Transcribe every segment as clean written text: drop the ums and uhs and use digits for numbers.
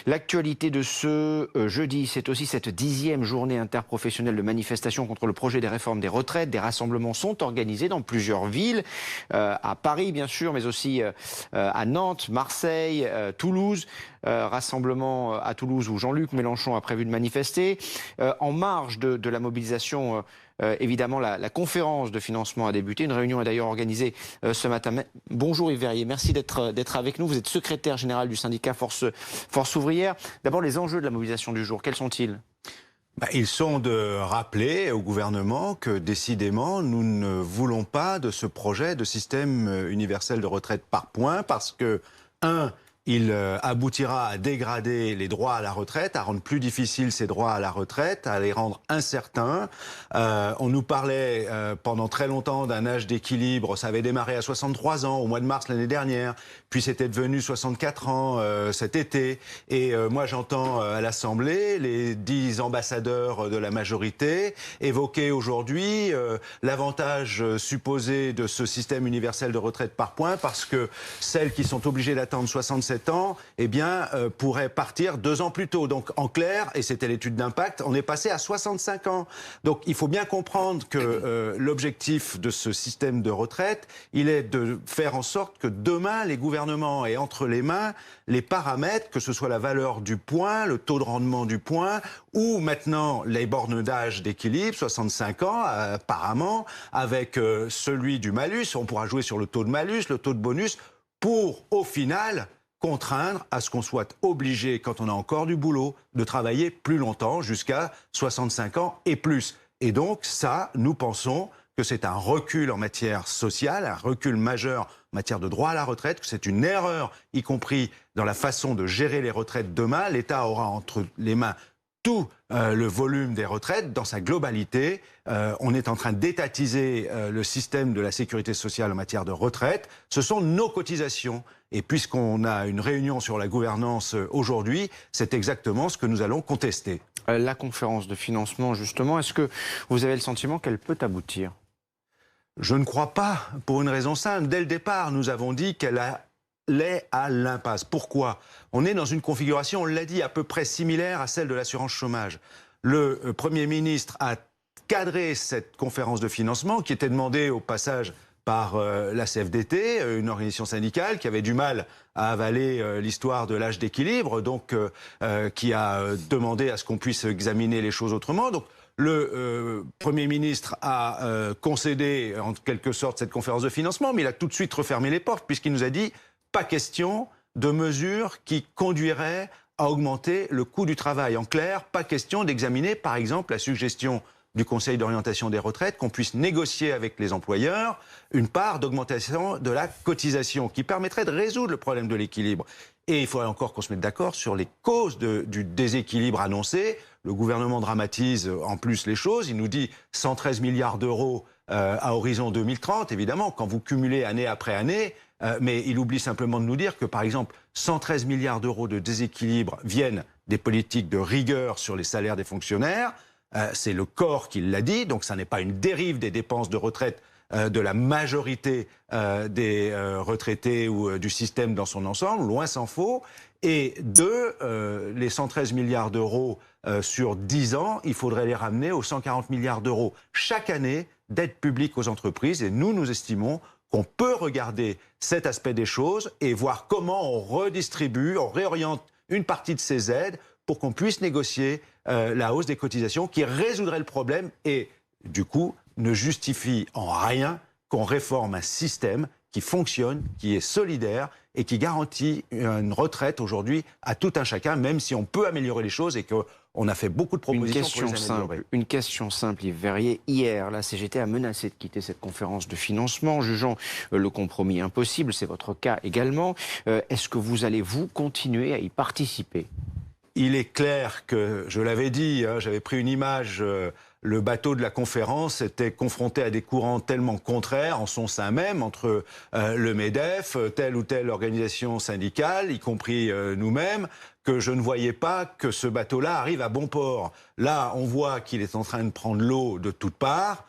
L'actualité de ce jeudi, c'est aussi cette 10e journée interprofessionnelle de manifestation contre le projet des réformes des retraites. Des rassemblements sont organisés dans plusieurs villes, à Paris bien sûr, mais aussi à Nantes, Marseille, Toulouse. Rassemblement à Toulouse où Jean-Luc Mélenchon a prévu de manifester. En marge de la mobilisation, évidemment, la conférence de financement a débuté. Une réunion est d'ailleurs organisée ce matin. Bonjour Yves Verrier, merci d'être avec nous. Vous êtes secrétaire général du syndicat Force ouvrière. D'abord, les enjeux de la mobilisation du jour, quels sont-ils ? Ils sont de rappeler au gouvernement que décidément nous ne voulons pas de ce projet de système universel de retraite par points parce que, il aboutira à dégrader les droits à la retraite, à rendre plus difficiles ces droits à la retraite, à les rendre incertains. On nous parlait pendant très longtemps d'un âge d'équilibre. Ça avait démarré à 63 ans au mois de mars l'année dernière, puis c'était devenu 64 ans cet été. Et moi j'entends à l'Assemblée les 10 ambassadeurs de la majorité évoquer aujourd'hui l'avantage supposé de ce système universel de retraite par points parce que celles qui sont obligées d'attendre 67 ans, pourraient partir 2 ans plus tôt. Donc, en clair, et c'était l'étude d'impact, on est passé à 65 ans. Donc, il faut bien comprendre que l'objectif de ce système de retraite, il est de faire en sorte que demain, les gouvernements aient entre les mains les paramètres, que ce soit la valeur du point, le taux de rendement du point, ou maintenant les bornes d'âge d'équilibre, 65 ans, apparemment, avec celui du malus. On pourra jouer sur le taux de malus, le taux de bonus, pour, au final, contraindre à ce qu'on soit obligé, quand on a encore du boulot, de travailler plus longtemps, jusqu'à 65 ans et plus. Et donc, ça, nous pensons que c'est un recul en matière sociale, un recul majeur en matière de droit à la retraite, que c'est une erreur, y compris dans la façon de gérer les retraites demain. L'État aura entre les mains tout le volume des retraites dans sa globalité. On est en train d'étatiser le système de la sécurité sociale en matière de retraite. Ce sont nos cotisations. Et puisqu'on a une réunion sur la gouvernance aujourd'hui, c'est exactement ce que nous allons contester. La conférence de financement, justement, est-ce que vous avez le sentiment qu'elle peut aboutir ? Je ne crois pas, pour une raison simple. Dès le départ, nous avons dit qu'elle allait à l'impasse. Pourquoi ? On est dans une configuration, on l'a dit, à peu près similaire à celle de l'assurance chômage. Le Premier ministre a cadré cette conférence de financement qui était demandée au passage par la CFDT, une organisation syndicale qui avait du mal à avaler l'histoire de l'âge d'équilibre, donc qui a demandé à ce qu'on puisse examiner les choses autrement. Donc le Premier ministre a concédé en quelque sorte cette conférence de financement, mais il a tout de suite refermé les portes puisqu'il nous a dit pas question de mesures qui conduiraient à augmenter le coût du travail. En clair, pas question d'examiner par exemple la suggestion du Conseil d'orientation des retraites, qu'on puisse négocier avec les employeurs une part d'augmentation de la cotisation qui permettrait de résoudre le problème de l'équilibre. Et il faudrait encore qu'on se mette d'accord sur les causes du déséquilibre annoncé. Le gouvernement dramatise en plus les choses. Il nous dit 113 milliards d'euros à horizon 2030, évidemment, quand vous cumulez année après année. Mais il oublie simplement de nous dire que, par exemple, 113 milliards d'euros de déséquilibre viennent des politiques de rigueur sur les salaires des fonctionnaires. C'est le corps qui l'a dit, donc ça n'est pas une dérive des dépenses de retraite de la majorité des retraités ou du système dans son ensemble, loin s'en faut. Et les 113 milliards d'euros sur 10 ans, il faudrait les ramener aux 140 milliards d'euros chaque année d'aide publique aux entreprises. Et nous estimons qu'on peut regarder cet aspect des choses et voir comment on redistribue, on réoriente une partie de ces aides pour qu'on puisse négocier la hausse des cotisations qui résoudrait le problème et, du coup, ne justifie en rien qu'on réforme un système qui fonctionne, qui est solidaire et qui garantit une retraite aujourd'hui à tout un chacun, même si on peut améliorer les choses et qu'on a fait beaucoup de propositions pour les améliorer. Une question simple, Yves Verrier. Hier, la CGT a menacé de quitter cette conférence de financement, jugeant le compromis impossible. C'est votre cas également. Est-ce que vous allez, continuer à y participer ? Il est clair que, je l'avais dit, j'avais pris une image, le bateau de la conférence était confronté à des courants tellement contraires en son sein même, entre le MEDEF, telle ou telle organisation syndicale, y compris nous-mêmes, que je ne voyais pas que ce bateau-là arrive à bon port. Là, on voit qu'il est en train de prendre l'eau de toutes parts.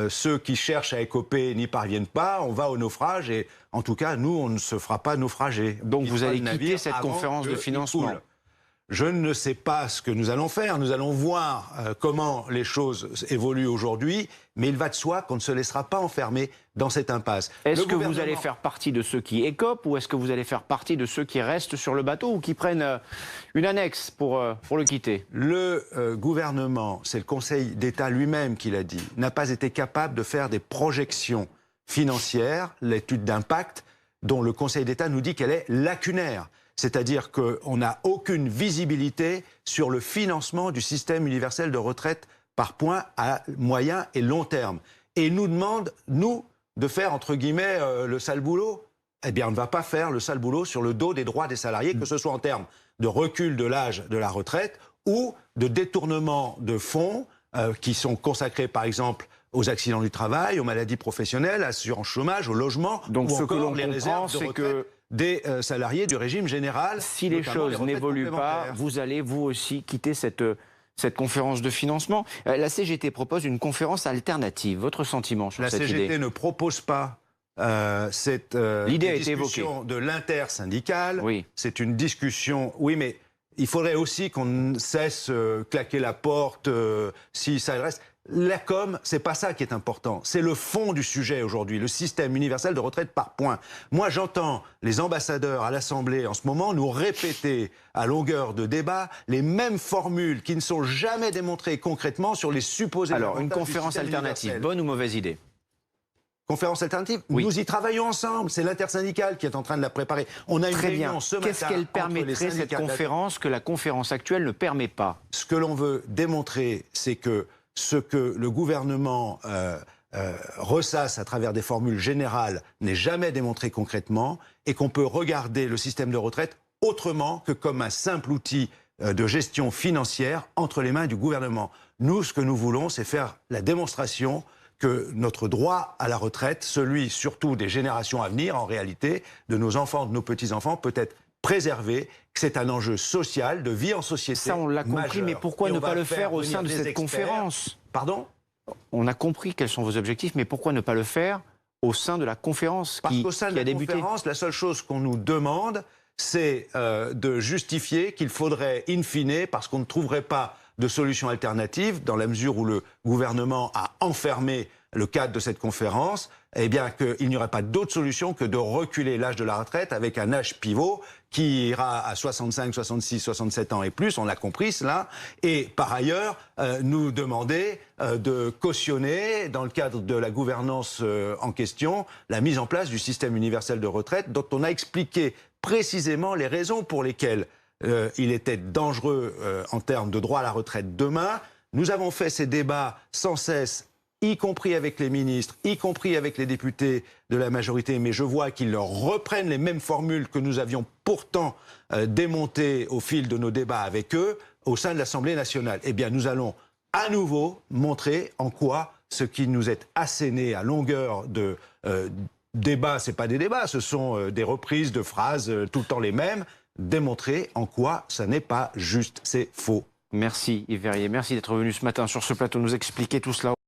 Ceux qui cherchent à écoper n'y parviennent pas, on va au naufrage et en tout cas, nous, on ne se fera pas naufrager. Donc vous allez quitter cette conférence de financement ? Je ne sais pas ce que nous allons faire. Nous allons voir comment les choses évoluent aujourd'hui. Mais il va de soi qu'on ne se laissera pas enfermer dans cette impasse. Est-ce que vous allez faire partie de ceux qui écopent ou est-ce que vous allez faire partie de ceux qui restent sur le bateau ou qui prennent une annexe pour le quitter? Le gouvernement, c'est le Conseil d'État lui-même qui l'a dit, n'a pas été capable de faire des projections financières, l'étude d'impact, dont le Conseil d'État nous dit qu'elle est lacunaire. C'est-à-dire qu'on n'a aucune visibilité sur le financement du système universel de retraite par points à moyen et long terme. Et il nous demande, nous, de faire, entre guillemets, le sale boulot. Eh bien, on ne va pas faire le sale boulot sur le dos des droits des salariés, que ce soit en termes de recul de l'âge de la retraite ou de détournement de fonds qui sont consacrés, par exemple, aux accidents du travail, aux maladies professionnelles, à l'assurance chômage, au logement, donc ou ce encore que l'on les réserves de retraite des salariés du régime général. Si les choses n'évoluent pas, vous allez vous aussi quitter cette conférence de financement. La CGT propose une conférence alternative. Votre sentiment sur cette idée? La CGT ne propose pas cette discussion de l'intersyndicale. Oui. C'est une discussion, oui, mais il faudrait aussi qu'on cesse claquer la porte si ça reste. La com, c'est pas ça qui est important. C'est le fond du sujet aujourd'hui, le système universel de retraite par points. Moi, j'entends les ambassadeurs à l'Assemblée en ce moment nous répéter à longueur de débat les mêmes formules qui ne sont jamais démontrées concrètement sur les supposés. Alors, une conférence alternative, bonne ou mauvaise idée? Conférence alternative, oui. Nous y travaillons ensemble. C'est l'intersyndicale qui est en train de la préparer. On a une réunion ce matin. Qu'est-ce qu'elle permettrait, cette conférence, que la conférence actuelle ne permet pas? Ce que l'on veut démontrer, c'est que ce que le gouvernement ressasse à travers des formules générales n'est jamais démontré concrètement et qu'on peut regarder le système de retraite autrement que comme un simple outil de gestion financière entre les mains du gouvernement. Nous, ce que nous voulons, c'est faire la démonstration que notre droit à la retraite, celui surtout des générations à venir, en réalité, de nos enfants, de nos petits-enfants, peut être préservé, que c'est un enjeu social, de vie en société. Ça, on l'a compris, mais pourquoi ne pas le faire au sein de cette conférence? Pardon? On a compris quels sont vos objectifs, mais pourquoi ne pas le faire au sein de la conférence qui a débuté? Parce qu'au sein de la conférence, la seule chose qu'on nous demande, c'est de justifier qu'il faudrait, in fine, parce qu'on ne trouverait pas de solution alternative, dans la mesure où le gouvernement a enfermé le cadre de cette conférence, eh bien qu'il n'y aurait pas d'autre solution que de reculer l'âge de la retraite avec un âge pivot qui ira à 65, 66, 67 ans et plus, on l'a compris cela, et par ailleurs nous demander de cautionner, dans le cadre de la gouvernance en question, la mise en place du système universel de retraite dont on a expliqué précisément les raisons pour lesquelles il était dangereux en termes de droit à la retraite demain. Nous avons fait ces débats sans cesse, y compris avec les ministres, y compris avec les députés de la majorité, mais je vois qu'ils leur reprennent les mêmes formules que nous avions pourtant démontées au fil de nos débats avec eux au sein de l'Assemblée nationale. Eh bien, nous allons à nouveau montrer en quoi ce qui nous est asséné à longueur de débats, ce n'est pas des débats, ce sont des reprises de phrases tout le temps les mêmes, démontrer en quoi ça n'est pas juste, c'est faux. Merci Yves Verrier, merci d'être venu ce matin sur ce plateau nous expliquer tout cela.